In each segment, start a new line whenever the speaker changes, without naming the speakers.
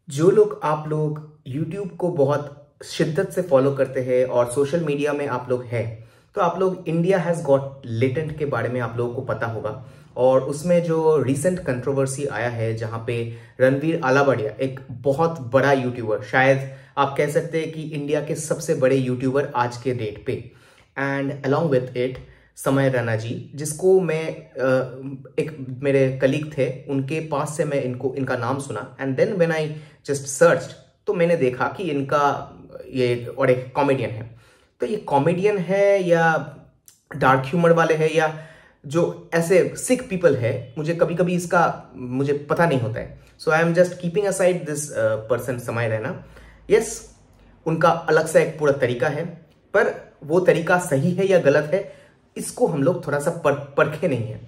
जो लोग आप लोग YouTube को बहुत शिद्दत से फॉलो करते हैं और सोशल मीडिया में आप लोग हैं, तो आप लोग इंडिया हैज़ गॉट लेटेंट के बारे में आप लोगों को पता होगा। और उसमें जो रिसेंट कंट्रोवर्सी आया है जहां पे रणवीर आलावाडिया, एक बहुत बड़ा यूट्यूबर, शायद आप कह सकते हैं कि इंडिया के सबसे बड़े यूट्यूबर आज के डेट पे, एंड अलॉन्ग विथ इट समय रैना जी, जिसको मैं एक मेरे कलीग थे उनके पास से मैं इनका नाम सुना, and then when I just search, तो मैंने देखा कि इनका ये और एक कॉमेडियन है। तो ये कॉमेडियन है या डार्क ह्यूमर वाले है या जो ऐसे सिक पीपल है, मुझे कभी कभी इसका मुझे पता नहीं होता है। So I am just keeping aside this person Samay Raina. Yes, उनका अलग सा एक पूरा तरीका है, पर वो तरीका सही है या गलत है इसको हम लोग थोड़ा सा परखे नहीं है।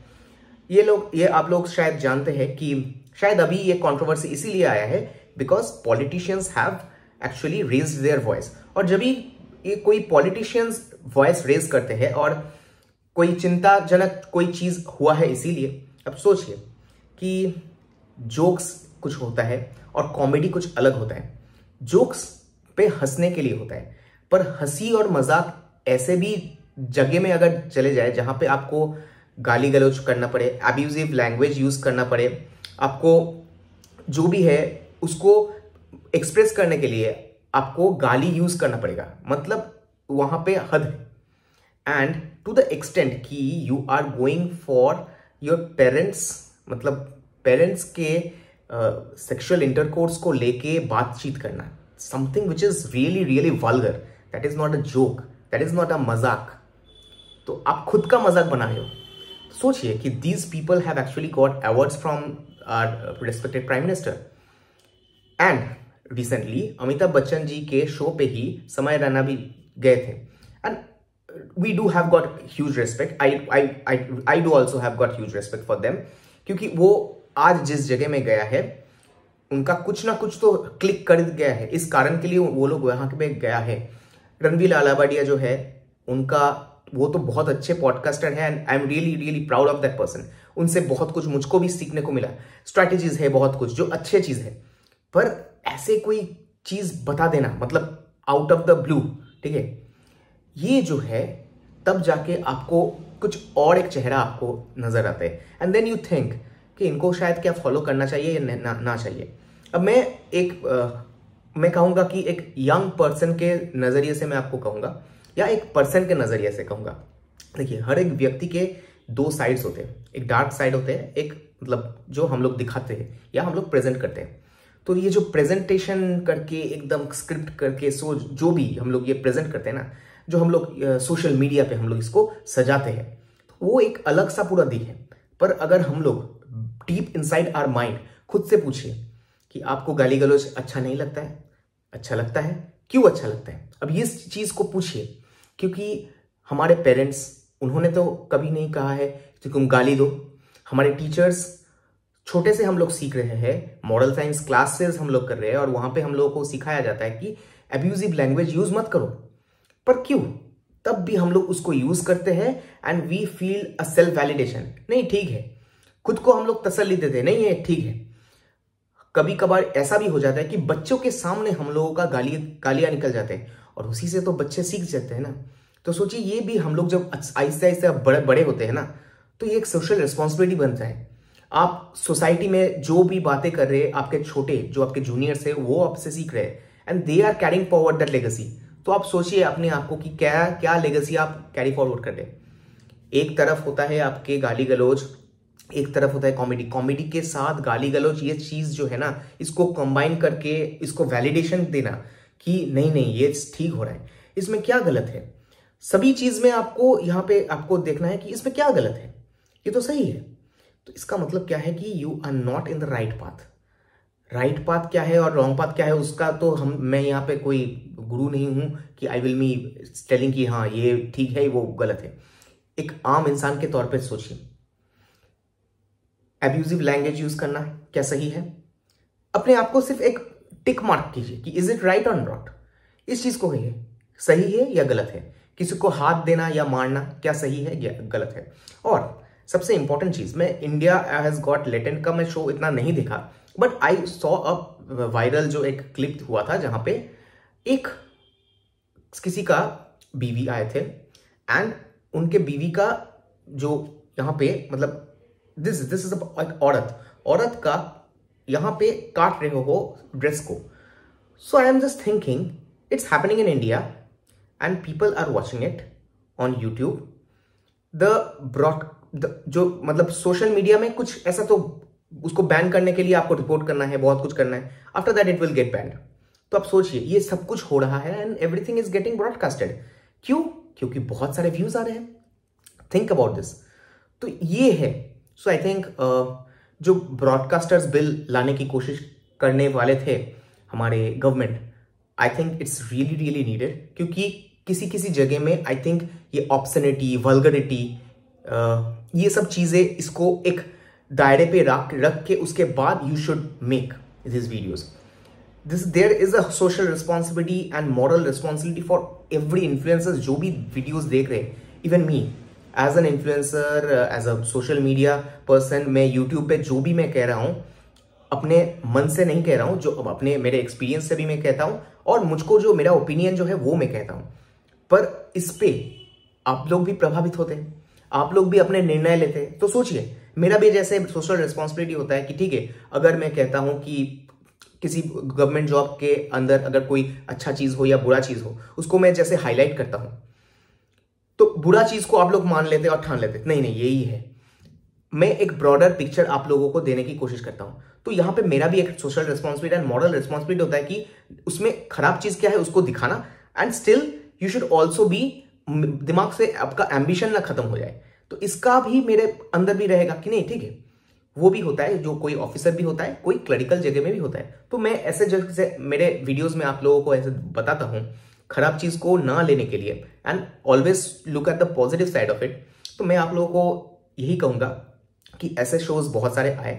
ये आप लोग शायद जानते हैं कि शायद अभी ये कंट्रोवर्सी इसीलिए आया है because politicians have actually raised their voice. और जब भी ये कोई पॉलिटिशियंस वॉइस रेज करते हैं और कोई चिंताजनक कोई चीज हुआ है, इसीलिए अब सोचिए कि जोक्स कुछ होता है और कॉमेडी कुछ अलग होता है। जोक्स पे हंसने के लिए होता है, पर हंसी और मजाक ऐसे भी जगह में अगर चले जाए जहां पे आपको गाली गलौज करना पड़े, अब्यूजिव लैंग्वेज यूज करना पड़े, आपको जो भी है उसको एक्सप्रेस करने के लिए आपको गाली यूज करना पड़ेगा, मतलब वहां पे हद है। एंड टू द एक्सटेंट कि you are going for your parents, मतलब पेरेंट्स के सेक्सुअल इंटरकोर्स को लेके बातचीत करना, something which is really really vulgar, that is not a joke, that is not a मजाक। तो आप खुद का मजाक बना रहे हो। सोचिए कि these people have actually got awards from our respected prime minister, and recently Amitabh Bachchan ji के शो पे ही समय रैना भी गए थे, and we do have got huge respect. I do also have got huge respect for them, क्योंकि वो आज जिस जगह में गया है उनका कुछ ना कुछ तो क्लिक कर गया है, इस कारण के लिए वो लोग वहां पे गया है। रणवीर आलावाडिया जो है उनका, वो तो बहुत अच्छे पॉडकास्टर है, and I am really really proud of that person. उनसे बहुत कुछ मुझको भी सीखने को मिला, स्ट्रैटेजीज है बहुत कुछ जो अच्छे चीज है, पर ऐसे कोई चीज बता देना, मतलब आउट ऑफ द ब्लू, ठीक है, ये जो है तब जाके आपको कुछ और एक चेहरा आपको नजर आता है, एंड देन यू थिंक कि इनको शायद क्या फॉलो करना चाहिए या ना चाहिए। अब मैं कहूंगा कि एक यंग पर्सन के नजरिए से मैं आपको कहूंगा, या एक पर्सन के नजरिए से कहूंगा। देखिए, हर एक व्यक्ति के दो साइड्स होते हैं, एक डार्क साइड होते हैं, एक मतलब जो हम लोग दिखाते हैं या हम लोग प्रेजेंट करते हैं। तो ये जो प्रेजेंटेशन करके एकदम स्क्रिप्ट करके जो भी हम लोग ये प्रेजेंट करते हैं ना, जो हम लोग सोशल मीडिया पे हम लोग इसको सजाते हैं, तो वो एक अलग सा पूरा दिख है। पर अगर हम लोग डीप इनसाइड आवर माइंड खुद से पूछिए कि आपको गाली गलौज अच्छा नहीं लगता है, अच्छा लगता है, क्यों अच्छा लगता है? अब इस चीज को पूछिए, क्योंकि हमारे पेरेंट्स, उन्होंने तो कभी नहीं कहा है कि तुम गाली दो। हमारे टीचर्स, छोटे से हम लोग सीख रहे हैं, मॉरल साइंस क्लासेस हम लोग कर रहे हैं और वहां पे हम लोगों को सिखाया जाता है कि अब्यूजिव लैंग्वेज यूज मत करो, पर क्यों तब भी हम लोग उसको यूज करते हैं, and we feel a self validation, नहीं ठीक है, खुद को हम लोग तसल्ली देते हैं, नहीं है ठीक है। कभी कभार ऐसा भी हो जाता है कि बच्चों के सामने हम लोगों का गालियां निकल जाते हैं, और उसी से तो बच्चे सीख जाते हैं ना। तो सोचिए, ये भी हम लोग जब आहिस्ते आहिस्ते बड़े होते हैं ना, तो ये एक सोशल रिस्पॉन्सिबिलिटी बनता है। आप सोसाइटी में जो भी बातें कर रहे हैं, आपके छोटे जो आपके जूनियर्स है वो आपसे सीख रहे हैं, and they are carrying forward that legacy. तो आप सोचिए अपने आप को कि क्या क्या लेगेसी आप कैरी फॉरवर्ड कर रहे हैं। एक तरफ होता है आपके गाली गलौज, एक तरफ होता है कॉमेडी, कॉमेडी के साथ गाली गलौज, ये चीज जो है ना, इसको कंबाइन करके इसको वैलिडेशन देना कि नहीं ये ठीक हो रहा है, इसमें क्या गलत है। सभी चीज में आपको यहाँ पे आपको देखना है कि इसमें क्या गलत है, ये तो सही है। तो इसका मतलब क्या है कि you are not in the right path. Right path क्या है और रॉन्ग पाथ क्या है, उसका तो मैं यहाँ पे कोई गुरु नहीं हूं कि आई विल मी टेलिंग कि हाँ ये ठीक है वो गलत है। एक आम इंसान के तौर पे सोचिए, एब्यूजिव लैंग्वेज यूज करना क्या सही है? अपने आप को सिर्फ एक टिक मार्क कीजिए कि इज इट राइट और नॉट, इस चीज को कहिए सही है या गलत है। किसी को हाथ देना या मारना क्या सही है या गलत है? और सबसे इंपॉर्टेंट चीज, मैं इंडिया हैज गॉट लेटेंट का मैं शो इतना नहीं देखा, but I saw a viral जो एक क्लिप हुआ था जहां पे एक किसी का बीवी आए थे एंड उनके बीवी का जो यहाँ पे मतलब दिस इज एक औरत का यहाँ पे काट रहे हो ड्रेस को. So I am just thinking it's happening in India and people are watching it on YouTube. जो मतलब सोशल मीडिया में कुछ ऐसा तो उसको बैन करने के लिए आपको रिपोर्ट करना है, बहुत कुछ करना है. After that it will get band. तो आप सोचिए ये सब कुछ हो रहा है and everything is getting broadcasted. क्यों? क्योंकि बहुत सारे व्यूज आ रहे हैं. Think about this. तो ये है. सो आई थिंक जो ब्रॉडकास्टर्स बिल लाने की कोशिश करने वाले थे हमारे government, I think it's really really needed. क्योंकि किसी किसी जगह में आई थिंक ये ऑब्ससेनिटी, वल्गरिटी, ये सब चीजें इसको एक दायरे पे रख के उसके बाद you should make this videos. There is a social responsibility and moral responsibility for every influencers जो भी वीडियोस देख रहे हैं. Even me as an influencer, as a social media person, मैं यूट्यूब पे जो भी मैं कह रहा हूँ अपने मन से नहीं कह रहा हूँ, जो अपने मेरे एक्सपीरियंस से भी मैं कहता हूँ और मुझको जो मेरा ओपिनियन जो है वो मैं कहता हूँ. पर इस पे आप लोग भी प्रभावित होते हैं, आप लोग भी अपने निर्णय लेते हैं. तो सोचिए मेरा भी जैसे सोशल रिस्पॉन्सिबिलिटी होता है कि ठीक है, अगर मैं कहता हूं कि किसी गवर्नमेंट जॉब के अंदर अगर कोई अच्छा चीज हो या बुरा चीज हो, उसको मैं जैसे हाईलाइट करता हूं, तो बुरा चीज को आप लोग मान लेते और ठान लेते नहीं यही है. मैं एक ब्रॉडर पिक्चर आप लोगों को देने की कोशिश करता हूं. तो यहां पे मेरा भी एक social responsibility and moral responsibility होता है कि उसमें खराब चीज क्या है उसको दिखाना and still you should also be, दिमाग से आपका एम्बिशन ना खत्म हो जाए. तो इसका भी मेरे अंदर भी रहेगा कि नहीं ठीक है, वो भी होता है, जो कोई ऑफिसर भी होता है, कोई क्लरिकल जगह में भी होता है. तो मैं ऐसे जैसे मेरे वीडियोस में आप लोगों को ऐसे बताता हूं खराब चीज को ना लेने के लिए and always look at the positive side of it. तो मैं आप लोगों को यही कहूंगा कि ऐसे शोज बहुत सारे आए.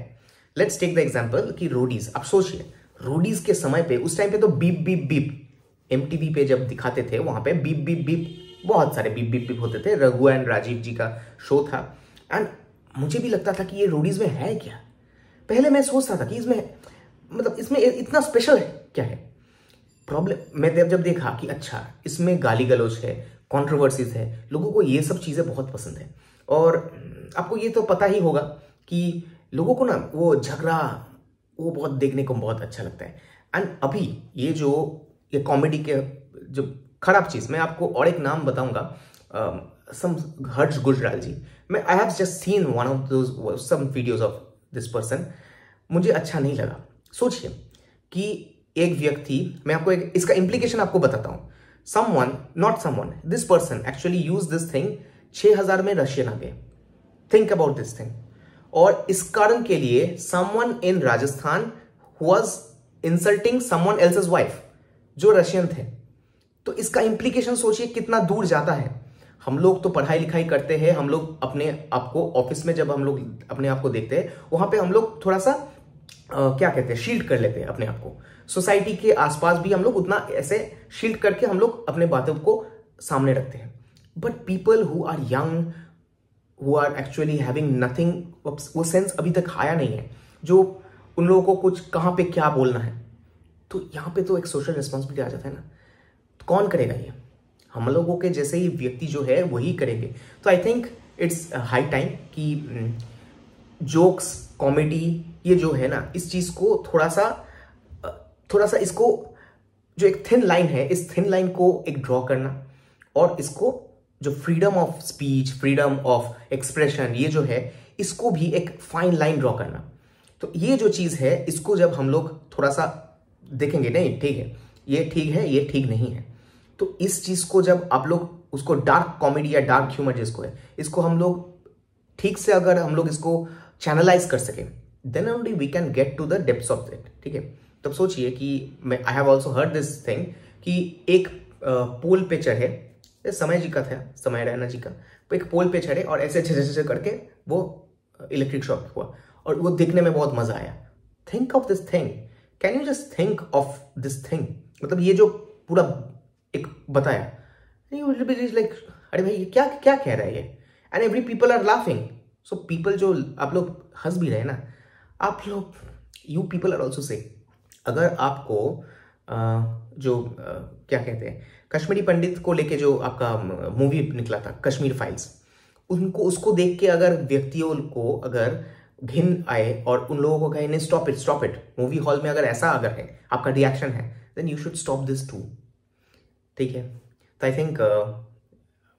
लेट्स टेक द एग्जांपल कि रोडीज. आप सोचिए रोडीज के समय पे, उस टाइम पे तो बीप बीप बीप MTV पे जब दिखाते थे वहां पे बीप बीप बीप, बहुत सारे बीप बीप बीप होते थे. रघु एंड राजीव जी का शो था एंड मुझे भी लगता था कि ये रोडीज में है क्या. पहले मैं सोचता था कि इसमें मतलब इसमें इतना स्पेशल है क्या है. प्रॉब्लम मैं जब देखा कि अच्छा इसमें गाली गलौज है, कंट्रोवर्सीज है, लोगों को ये सब चीजें बहुत पसंद है. और आपको ये तो पता ही होगा कि लोगों को ना वो झगड़ा वो बहुत देखने को बहुत अच्छा लगता है. एंड अभी ये कॉमेडी के जो खराब चीज, मैं आपको और एक नाम बताऊंगा, हर्ष गुजराल जी. मैं I have just seen one of those some videos of this person. मुझे अच्छा नहीं लगा. सोचिए कि एक व्यक्ति, मैं आपको इसका इंप्लीकेशन आपको बताता हूं. This person actually use this thing. 6000 में रशियन आ गए. Think about this thing. और इस कारण के लिए someone in Rajasthan was insulting someone else's wife जो रशियन थे. तो इसका इंप्लीकेशन सोचिए कितना दूर जाता है. हम लोग तो पढ़ाई लिखाई करते हैं, हम लोग अपने आप को ऑफिस में जब हम लोग अपने आप को देखते हैं वहां पे हम लोग थोड़ा सा क्या कहते हैं, शील्ड कर लेते हैं अपने आप को. सोसाइटी के आसपास भी हम लोग उतना ऐसे शील्ड करके हम लोग अपने बातों को सामने रखते हैं. But people who are young, who are actually having nothing, वो सेंस अभी तक आया नहीं है जो उन लोगों को कुछ कहां पे क्या बोलना है. तो यहां पे तो एक सोशल रिस्पॉन्सिबिलिटी आ जाता है ना. तो कौन करेगा ये? हम लोगों के जैसे ही व्यक्ति जो है वही करेंगे. तो I think it's high time कि जोक्स, कॉमेडी, ये जो है ना, इस चीज को थोड़ा सा इसको जो एक थिन लाइन है, इस थिन लाइन को एक ड्रॉ करना और इसको जो freedom of speech, freedom of expression, ये जो है इसको भी एक फाइन लाइन ड्रॉ करना. तो ये जो चीज है इसको जब हम लोग थोड़ा सा देखेंगे, नहीं ठीक है, ये ठीक है, ये ठीक नहीं है, तो इस चीज को जब आप लोग उसको डार्क कॉमेडी या डार्क ह्यूमर जिसको है, इसको हम लोग ठीक से अगर हम लोग इसको चैनलाइज कर सके, then only we can get to the depths of it. ठीक है. तब सोचिए कि मैं I have also heard this thing कि एक पोल पे चढ़े, समय जी का था, समय रैना जी का, एक पोल पे चढ़े और ऐसे झे करके वो इलेक्ट्रिक शॉक हुआ और वो देखने में बहुत मजा आया. Think of this thing. Can you just think of this thing. मतलब ये जो पूरा एक बताया, लाइक अरे भाई ये क्या क्या कह रहा है ये, and every people are laughing. So people जो आप लोग हंस भी रहे ना, आप लोग, you people are also say, अगर आपको क्या कहते हैं, कश्मीरी पंडित को लेके जो आपका मूवी निकला था कश्मीर फाइल्स, उसको देख के अगर व्यक्तियों को अगर घिन आए और उन लोगों को कहे नहीं स्टॉप इट, मूवी हॉल में अगर ऐसा अगर है आपका रिएक्शन है, then you should stop this too. ठीक है, तो आई थिंक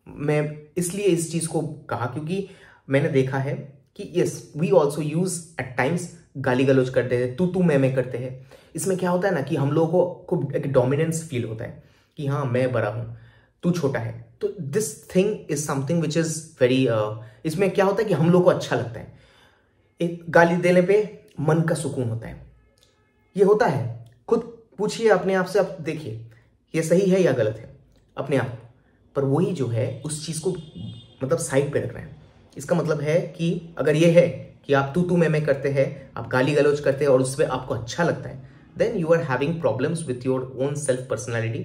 मैं इसलिए इस चीज को कहा क्योंकि मैंने देखा है कि yes we also use at times गाली गलौज करते हैं, तू मैं करते हैं। इसमें क्या होता है ना कि हम लोगों को एक डोमिनेंस फील होता है कि हाँ मैं बड़ा हूं, तू छोटा है। तो this thing is something which is very, इसमें क्या होता है कि हम लोग को अच्छा लगता है, एक गाली देने पे मन का सुकून होता है, ये होता है। खुद पूछिए अपने आप से, आप देखिए ये सही है या गलत है अपने आप। पर वही जो है उस चीज को मतलब साइड पे रख रहे हैं। इसका मतलब है कि अगर ये है कि आप तू मैं करते हैं, आप गाली गलौज करते हैं और उसमें आपको अच्छा लगता है, then you are having problems with your own self personality.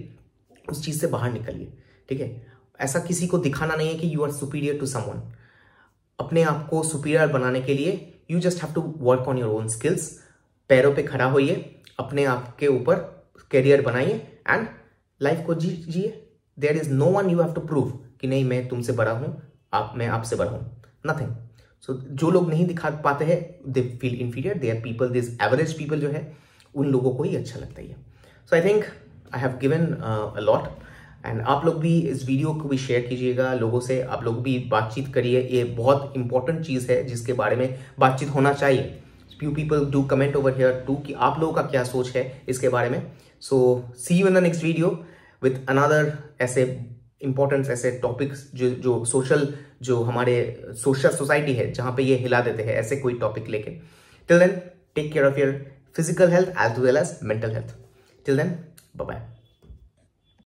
उस चीज से बाहर निकलिए। ठीक है, ऐसा किसी को दिखाना नहीं है कि you are superior to someone. अपने आप को सुपीरियर बनाने के लिए you just have to work on your own skills. पैरों पे खड़ा होइए, अपने आप के ऊपर करियर बनाइए एंड लाइफ को जिए। There is no one you have to prove कि नहीं मैं तुमसे बड़ा हूं, मैं आपसे बड़ा हूं, नथिंग। सो जो लोग नहीं दिखा पाते हैं they feel inferior, they are people, this average people जो है उन लोगों को ही अच्छा लगता है। So I think I have given a lot and आप लोग भी इस वीडियो को भी शेयर कीजिएगा लोगों से, आप लोग भी बातचीत करिए। ये बहुत इंपॉर्टेंट चीज है जिसके बारे में बातचीत होना चाहिए। few people do comment over here too कि आप लोगों का क्या सोच है इसके बारे में। So see you in the next video with another ऐसे इंपॉर्टेंट ऐसे टॉपिक्स जो सोशल, जो हमारे सोशल सोसाइटी है जहां पे ये हिला देते हैं, ऐसे कोई टॉपिक लेके। Till then take care of your physical health as well as mental health. Till then bye bye.